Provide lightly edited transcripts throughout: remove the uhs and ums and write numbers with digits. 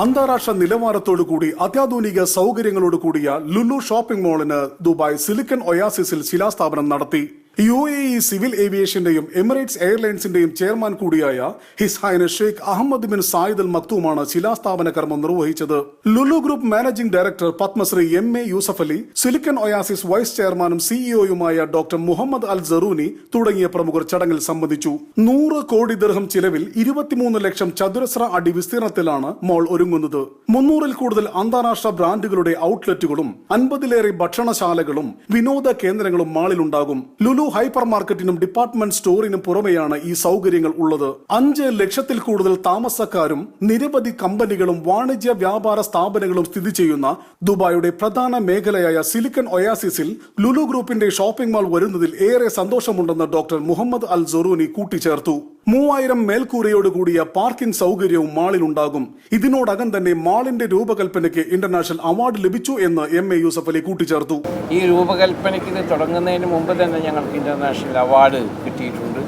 അന്താരാഷ്ട്ര നിലവാരത്തോടുകൂടി അത്യാധുനിക സൗകര്യങ്ങളോട് കൂടിയ ലുലു ഷോപ്പിംഗ് മാളിന് ദുബായ് സിലിക്കൺ ഒയാസിസിൽ ശിലാസ്ഥാപനം നടത്തി. UAE സിവിൽ ഏവിയേഷന്റെയും എമിറേറ്റ്സ് എയർലൈൻസിന്റെയും ചെയർമാൻ കൂടിയായ his highness Sheikh Ahmed bin Saeed Al മക്തൂമാണ് ശിലാസ്ഥാപന കർമ്മം നിർവഹിച്ചത്. Lulu group managing director Padmashri MA Yusuff Ali, silicon oasis vice ചെയർമാനും CEOയുമായ ഡോക്ടർ മുഹമ്മദ് അൽ സറൂനി തുടങ്ങിയ പ്രമുഖർ ചടങ്ങിൽ സംബന്ധിച്ചു. 100 കോടി ദിർഹം ചിലവിൽ 23 ലക്ഷം ചതുരശ്ര അടി വിസ്തീർണത്തിലാണ് മാൾ ഒരുങ്ങുന്നത്. 300-ൽ കൂടുതൽ അന്താരാഷ്ട്ര ബ്രാൻഡുകളുടെ ഔട്ട്ലെറ്റുകളും 50-ലേറെ ഭക്ഷണശാലകളും വിനോദ കേന്ദ്രങ്ങളും മാളിലുണ്ടാകും. ലുലു ഹൈപ്പർ മാർക്കറ്റിനും ഡിപ്പാർട്ട്മെന്റ് സ്റ്റോറിനും പുറമെയാണ് ഈ സൗകര്യങ്ങൾ ഉള്ളത്. 5 ലക്ഷത്തിൽ കൂടുതൽ താമസക്കാരും നിരവധി കമ്പനികളും വാണിജ്യ വ്യാപാര സ്ഥാപനങ്ങളും സ്ഥിതി ചെയ്യുന്ന ദുബായിയുടെ പ്രധാന മേഖലയായ സിലിക്കൺ ഒയാസിസിൽ ലുലു ഗ്രൂപ്പിന്റെ ഷോപ്പിംഗ് മാൾ വരുന്നതിൽ ഏറെ സന്തോഷമുണ്ടെന്ന് ഡോക്ടർ മുഹമ്മദ് അൽ സറൂനി കൂട്ടിച്ചേർത്തു. 3000 മേൽക്കൂരയോട് കൂടിയ പാർക്കിംഗ് സൗകര്യവും മാളിലുണ്ടാകും. ഇതിനോടകം തന്നെ മാളിന്റെ രൂപകൽപ്പനയ്ക്ക് ഇന്റർനാഷണൽ അവാർഡ് ലഭിച്ചു എന്ന് MA യൂസഫ് അലി കൂട്ടിച്ചേർത്തു. ഈ രൂപകൽപ്പനയ്ക്ക് ഇത് തുടങ്ങുന്നതിന് മുമ്പ് തന്നെ ഞങ്ങൾക്ക് ഇന്റർനാഷണൽ അവാർഡ് കിട്ടിയിട്ടുണ്ട്.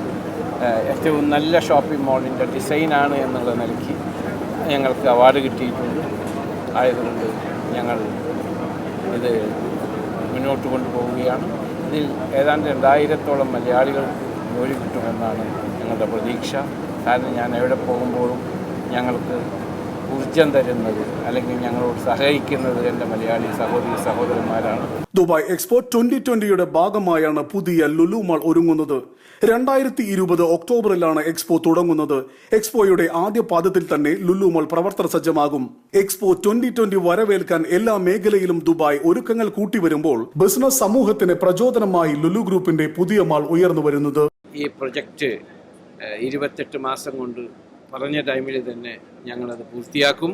ഏറ്റവും നല്ല ഷോപ്പിംഗ് മാളിൻ്റെ ഡിസൈനാണ് എന്നുള്ള നിലയ്ക്ക് ഞങ്ങൾക്ക് അവാർഡ് കിട്ടിയിട്ടുണ്ട്. ആയതുകൊണ്ട് ഞങ്ങൾ ഇത് മുന്നോട്ട് കൊണ്ടുപോവുകയാണ്. ഇതിൽ ഏതാണ്ട് 2000-ഓളം മലയാളികൾ ജോലി കിട്ടുമെന്നാണ് ഞങ്ങളുടെ പ്രതീക്ഷ. കാരണം ഞാൻ എവിടെ പോകുമ്പോഴും ഞങ്ങൾക്ക് ഊർജം തരുന്നത് അല്ലെങ്കിൽ ഞങ്ങളോട് സഹായിക്കുന്നത് എൻ്റെ മലയാളി സഹോദരന്മാരാണ്. ദുബായ് എക്സ്പോ 2020യുടെ ഭാഗമായാണ് പുതിയ ലുലു മാൾ ഒരുങ്ങുന്നത്. 2020 ഒക്ടോബറിലാണ് എക്സ്പോ തുടങ്ങുന്നത്. എക്സ്പോയുടെ ആദ്യ പാദത്തിൽ തന്നെ ലുലു മാൾ പ്രവർത്തന സജ്ജമാകും. എക്സ്പോ 2020 വരവേൽക്കാൻ എല്ലാ മേഖലയിലും ദുബായ് ഒരുക്കങ്ങൾ കൂട്ടിവരുമ്പോൾ ബിസിനസ് സമൂഹത്തിന് പ്രചോദനമായി ലുലു ഗ്രൂപ്പിന്റെ പുതിയ മാൾ ഉയർന്നു വരുന്നത്. ഈ പ്രൊജക്റ്റ് 28 മാസം കൊണ്ട് പറഞ്ഞ ടൈമിൽ തന്നെ ഞങ്ങളത് പൂർത്തിയാക്കും.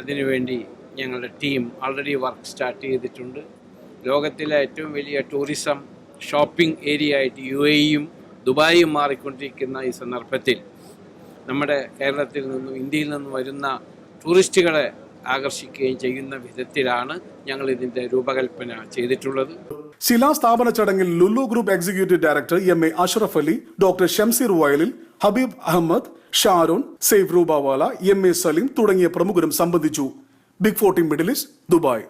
അതിനുവേണ്ടി ഞങ്ങളുടെ ടീം ഓൾറെഡി വർക്ക് സ്റ്റാർട്ട് ചെയ്തിട്ടുണ്ട്. ലോകത്തിലെ ഏറ്റവും വലിയ ടൂറിസം ഷോപ്പിംഗ് ഏരിയ ആയിട്ട് UAEയും ദുബായും മാറിക്കൊണ്ടിരിക്കുന്ന ഈ സന്ദർഭത്തിൽ നമ്മുടെ കേരളത്തിൽ നിന്നും ഇന്ത്യയിൽ നിന്നും വരുന്ന ടൂറിസ്റ്റുകളെ ആകർഷിക്കുകയും ചെയ്യുന്ന വിധത്തിലാണ് ഞങ്ങൾ ഇതിൻ്റെ രൂപകൽപ്പന ചെയ്തിട്ടുള്ളത്. ശിലാസ്ഥാപന ചടങ്ങിൽ Lulu group executive director MA Ashraf Ali, doctor Shamseer വയലിൽ, ഹബീബ് അഹമ്മദ്, ഷാരോൺ, സെയ്ഫ് റൂബാവാല, MA സലീം തുടങ്ങിയ പ്രമുഖരും സംബന്ധിച്ചു. Big 14 middle east, Dubai.